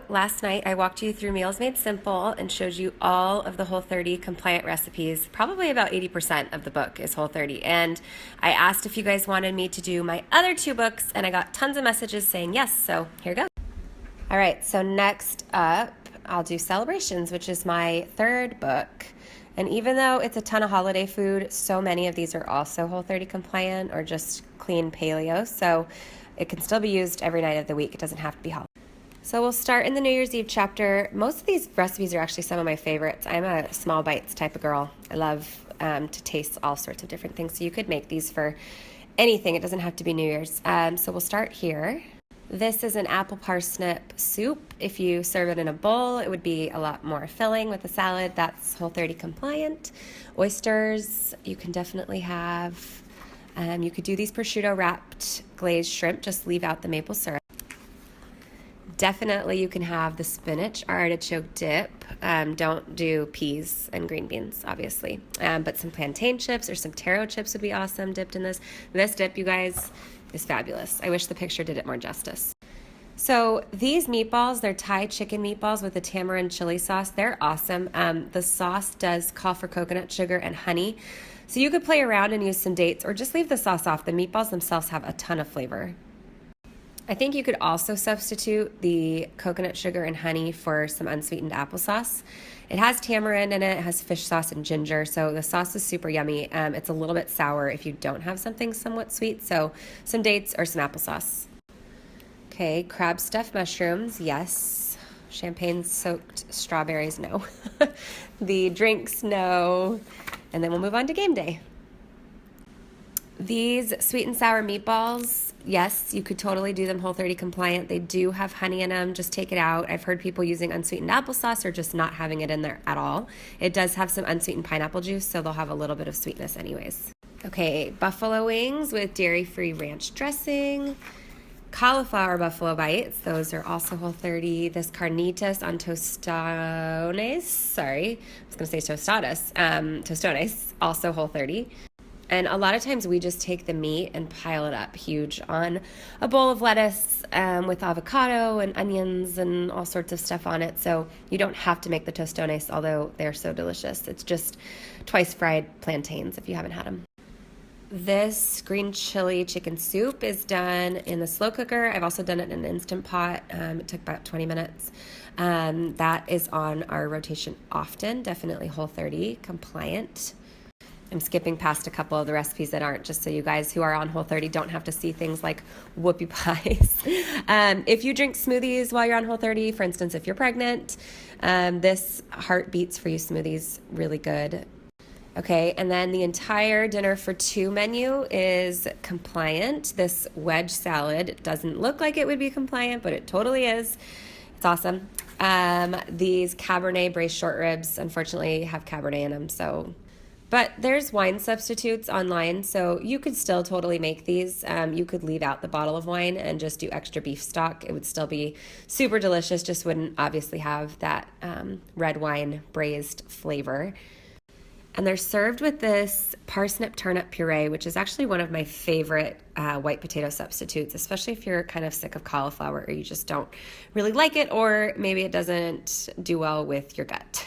last night I walked you through Meals Made Simple and showed you all of the Whole30 compliant recipes. Probably about 80% of the book is Whole30. And I asked if you guys wanted me to do my other 2 books, and I got tons of messages saying yes, so here goes. All right, so next up, I'll do Celebrations, which is my 3rd book. And even though it's a ton of holiday food, so many of these are also Whole30 compliant or just clean paleo, so it can still be used every night of the week. It doesn't have to be holiday. So we'll start in the New Year's Eve chapter. Most of these recipes are actually some of my favorites. I'm a small bites type of girl. I love to taste all sorts of different things. So you could make these for anything. It doesn't have to be New Year's. So we'll start here. This is an apple parsnip soup. If you serve it in a bowl, it would be a lot more filling with a salad. That's Whole30 compliant. Oysters, you can definitely have. You could do these prosciutto wrapped glazed shrimp. Just leave out the maple syrup. Definitely you can have the spinach or artichoke dip. Don't do peas and green beans, obviously. But some plantain chips or some taro chips would be awesome dipped in this. This dip, you guys, is fabulous. I wish the picture did it more justice. So these meatballs, they're Thai chicken meatballs with a tamarind chili sauce. They're awesome. The sauce does call for coconut sugar and honey. So you could play around and use some dates or just leave the sauce off. The meatballs themselves have a ton of flavor. I think you could also substitute the coconut sugar and honey for some unsweetened applesauce. It has tamarind in it, it has fish sauce and ginger, so the sauce is super yummy. It's a little bit sour if you don't have something somewhat sweet, so some dates or some applesauce. Okay, crab stuffed mushrooms, yes. Champagne soaked strawberries, no. The drinks, no. And then we'll move on to game day. These sweet and sour meatballs, yes, you could totally do them Whole30 compliant. They do have honey in them. Just take it out. I've heard people using unsweetened applesauce or just not having it in there at all. It does have some unsweetened pineapple juice, so they'll have a little bit of sweetness anyways. Okay, buffalo wings with dairy-free ranch dressing. Cauliflower buffalo bites. Those are also Whole30. This carnitas on tostones. Sorry, I was going to say tostadas. Tostones, also Whole30. And a lot of times we just take the meat and pile it up huge on a bowl of lettuce with avocado and onions and all sorts of stuff on it. So you don't have to make the tostones, although they're so delicious. It's just twice fried plantains if you haven't had them. This green chili chicken soup is done in the slow cooker. I've also done it in an Instant Pot. It took about 20 minutes. That is on our rotation often, definitely Whole30 compliant. I'm skipping past a couple of the recipes that aren't, just so you guys who are on Whole30 don't have to see things like whoopie pies. If you drink smoothies while you're on Whole30, for instance, if you're pregnant, this Heart Beats for You smoothie's really good. Okay, and then the entire dinner for 2 menu is compliant. This wedge salad doesn't look like it would be compliant, but it totally is. It's awesome. These Cabernet braised short ribs, unfortunately, have Cabernet in them, so... But there's wine substitutes online, so you could still totally make these. You could leave out the bottle of wine and just do extra beef stock. It would still be super delicious, just wouldn't obviously have that red wine braised flavor. And they're served with this parsnip turnip puree, which is actually one of my favorite white potato substitutes, especially if you're kind of sick of cauliflower or you just don't really like it, or maybe it doesn't do well with your gut.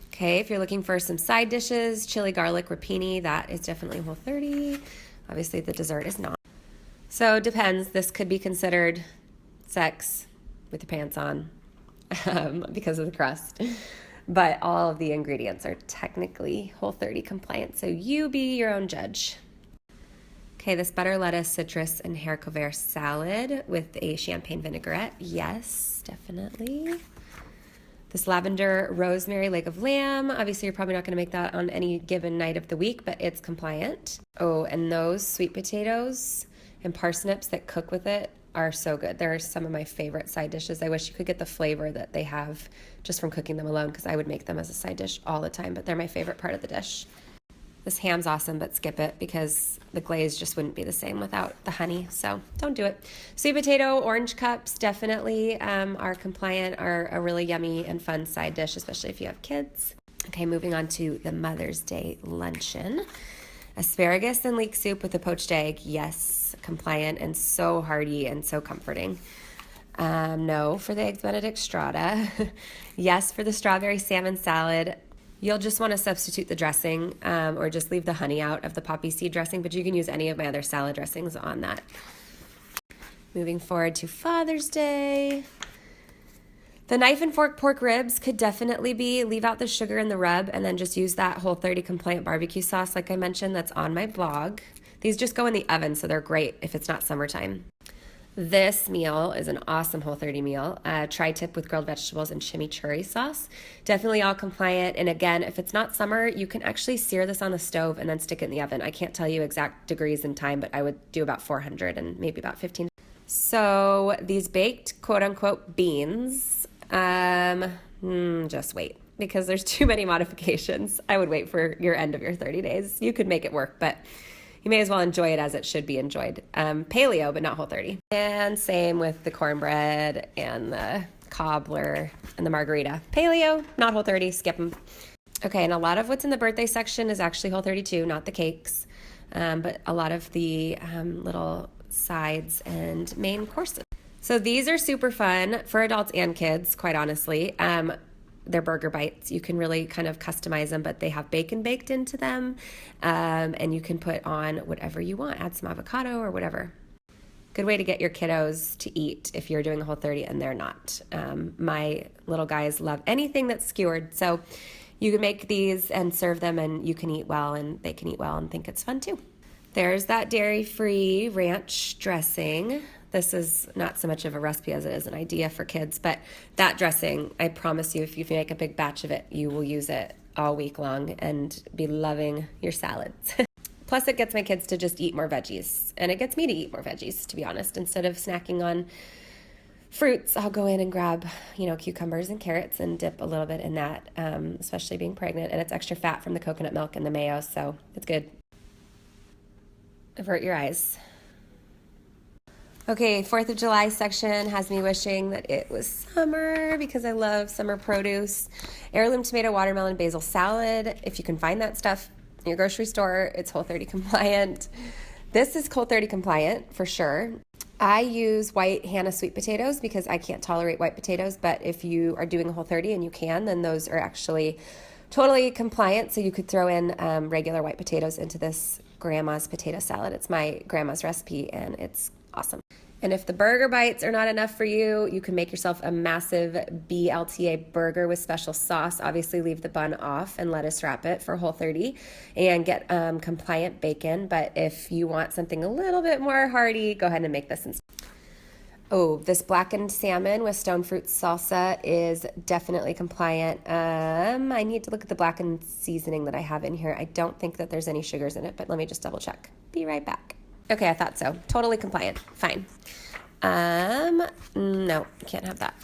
Okay, if you're looking for some side dishes, chili garlic rapini, that is definitely Whole30. Obviously, the dessert is not. So it depends. This could be considered sex with your pants on because of the crust. But all of the ingredients are technically Whole30 compliant, so you be your own judge. Okay, this butter, lettuce, citrus, and haricot salad with a champagne vinaigrette. Yes, definitely. This lavender rosemary leg of lamb. Obviously, you're probably not going to make that on any given night of the week, but it's compliant. Oh, and those sweet potatoes and parsnips that cook with it are so good. They're some of my favorite side dishes. I wish you could get the flavor that they have just from cooking them alone, because I would make them as a side dish all the time, but they're my favorite part of the dish. This ham's awesome, but skip it because the glaze just wouldn't be the same without the honey, so don't do it. Sweet potato, orange cups definitely are compliant, are a really yummy and fun side dish, especially if you have kids. Okay, moving on to the Mother's Day luncheon. Asparagus and leek soup with a poached egg, yes, compliant and so hearty and so comforting. No for the Eggs Benedict strata. Yes for the strawberry salmon salad. You'll just want to substitute the dressing or just leave the honey out of the poppy seed dressing, but you can use any of my other salad dressings on that. Moving forward to Father's Day. The knife and fork pork ribs could definitely be, leave out the sugar and the rub and then just use that Whole30 compliant barbecue sauce like I mentioned that's on my blog. These just go in the oven, so they're great if it's not summertime. This meal is an awesome Whole30 meal. Tri-tip with grilled vegetables and chimichurri sauce. Definitely all compliant. And again, if it's not summer, you can actually sear this on the stove and then stick it in the oven. I can't tell you exact degrees and time, but I would do about 400 and maybe about 15. So these baked quote unquote beans, just wait because there's too many modifications. I would wait for your end of your 30 days. You could make it work, but you may as well enjoy it as it should be enjoyed. Paleo, but not Whole30. And same with the cornbread and the cobbler and the margarita. Paleo, not Whole30, skip them. Okay, and a lot of what's in the birthday section is actually Whole30 too, not the cakes, but a lot of the little sides and main courses. So these are super fun for adults and kids, quite honestly. They're burger bites. You can really kind of customize them, but they have bacon baked into them, and you can put on whatever you want. Add some avocado or whatever. Good way to get your kiddos to eat if you're doing a Whole30 and they're not. My little guys love anything that's skewered, so you can make these and serve them, and you can eat well, and they can eat well and think it's fun too. There's that dairy-free ranch dressing. This is not so much of a recipe as it is an idea for kids, but that dressing, I promise you, if you make a big batch of it, you will use it all week long and be loving your salads. Plus, it gets my kids to just eat more veggies, and it gets me to eat more veggies, to be honest. Instead of snacking on fruits, I'll go in and grab, cucumbers and carrots and dip a little bit in that, especially being pregnant, and it's extra fat from the coconut milk and the mayo, so it's good. Avert your eyes. Okay, 4th of July section has me wishing that it was summer because I love summer produce. Heirloom tomato, watermelon, basil salad. If you can find that stuff in your grocery store, it's Whole30 compliant. This is Whole30 compliant for sure. I use white Hannah sweet potatoes because I can't tolerate white potatoes, but if you are doing a Whole30 and you can, then those are actually totally compliant. So you could throw in regular white potatoes into this grandma's potato salad. It's my grandma's recipe and it's awesome. And if the burger bites are not enough for you, you can make yourself a massive BLTA burger with special sauce. Obviously, leave the bun off and lettuce wrap it for Whole30 and get compliant bacon. But if you want something a little bit more hearty, go ahead and make this instead. Oh, this blackened salmon with stone fruit salsa is definitely compliant. I need to look at the blackened seasoning that I have in here. I don't think that there's any sugars in it, but let me just double check. Be right back. Okay, I thought so. Totally compliant. Fine. No, can't have that.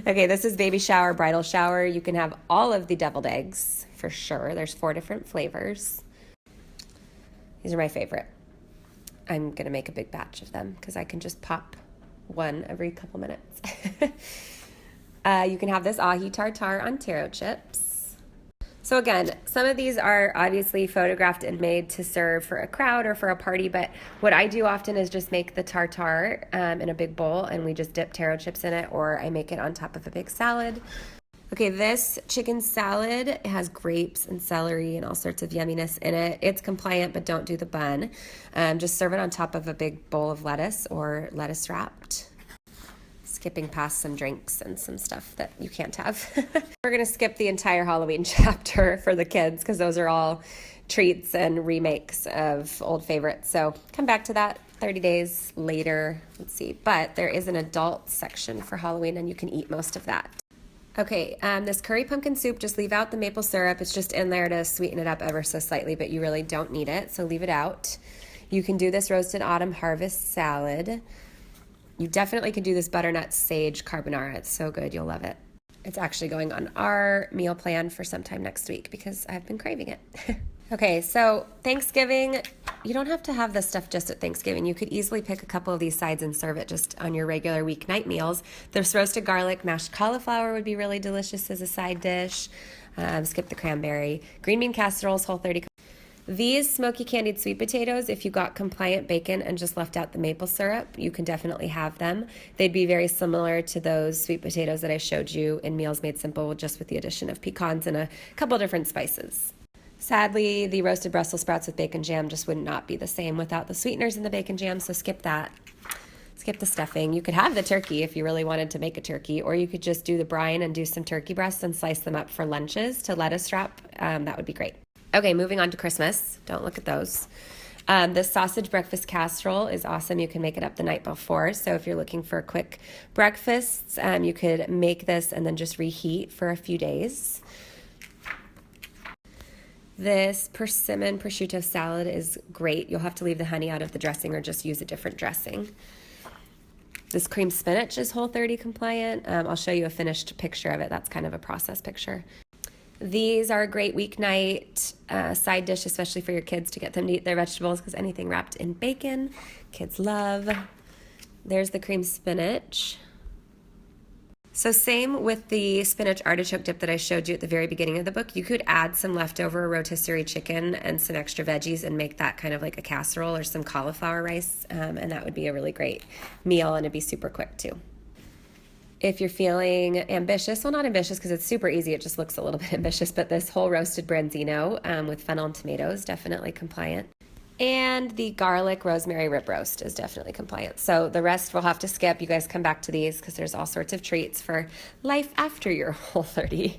Okay, this is baby shower, bridal shower. You can have all of the deviled eggs for sure. There's 4 different flavors. These are my favorite. I'm going to make a big batch of them because I can just pop one every couple minutes. You can have this ahi tartare on taro chips. So again, some of these are obviously photographed and made to serve for a crowd or for a party, but what I do often is just make the tartare in a big bowl and we just dip taro chips in it, or I make it on top of a big salad. Okay, this chicken salad has grapes and celery and all sorts of yumminess in it. It's compliant, but don't do the bun. Just serve it on top of a big bowl of lettuce or lettuce wrapped. Skipping past some drinks and some stuff that you can't have. We're going to skip the entire Halloween chapter for the kids because those are all treats and remakes of old favorites. So come back to that 30 days later. Let's see. But there is an adult section for Halloween and you can eat most of that. Okay, this curry pumpkin soup, just leave out the maple syrup. It's just in there to sweeten it up ever so slightly, but you really don't need it, so leave it out. You can do this roasted autumn harvest salad. You definitely could do this butternut sage carbonara. It's so good. You'll love it. It's actually going on our meal plan for sometime next week because I've been craving it. Okay, so Thanksgiving, you don't have to have this stuff just at Thanksgiving. You could easily pick a couple of these sides and serve it just on your regular weeknight meals. This roasted garlic mashed cauliflower would be really delicious as a side dish. Skip the cranberry. Green bean casseroles, Whole30. These smoky candied sweet potatoes, if you got compliant bacon and just left out the maple syrup, you can definitely have them. They'd be very similar to those sweet potatoes that I showed you in Meals Made Simple, just with the addition of pecans and a couple different spices. Sadly, the roasted Brussels sprouts with bacon jam just would not be the same without the sweeteners in the bacon jam, so skip that. Skip the stuffing. You could have the turkey if you really wanted to make a turkey, or you could just do the brine and do some turkey breasts and slice them up for lunches to lettuce wrap. That would be great. Okay, moving on to Christmas. Don't look at those. The sausage breakfast casserole is awesome. You can make it up the night before. So if you're looking for quick breakfasts, you could make this and then just reheat for a few days. This persimmon prosciutto salad is great. You'll have to leave the honey out of the dressing or just use a different dressing. This cream spinach is Whole30 compliant. I'll show you a finished picture of it. That's kind of a process picture. These are a great weeknight side dish, especially for your kids, to get them to eat their vegetables, because anything wrapped in bacon, kids love. There's the cream spinach. So same with the spinach artichoke dip that I showed you at the very beginning of the book. You could add some leftover rotisserie chicken and some extra veggies and make that kind of like a casserole or some cauliflower rice, and that would be a really great meal, and it'd be super quick too. If you're feeling ambitious, well, not ambitious because it's super easy, it just looks a little bit ambitious, but this whole roasted branzino with fennel and tomatoes, definitely compliant. And the garlic rosemary rib roast is definitely compliant. So the rest we'll have to skip. You guys come back to these because there's all sorts of treats for life after your Whole30.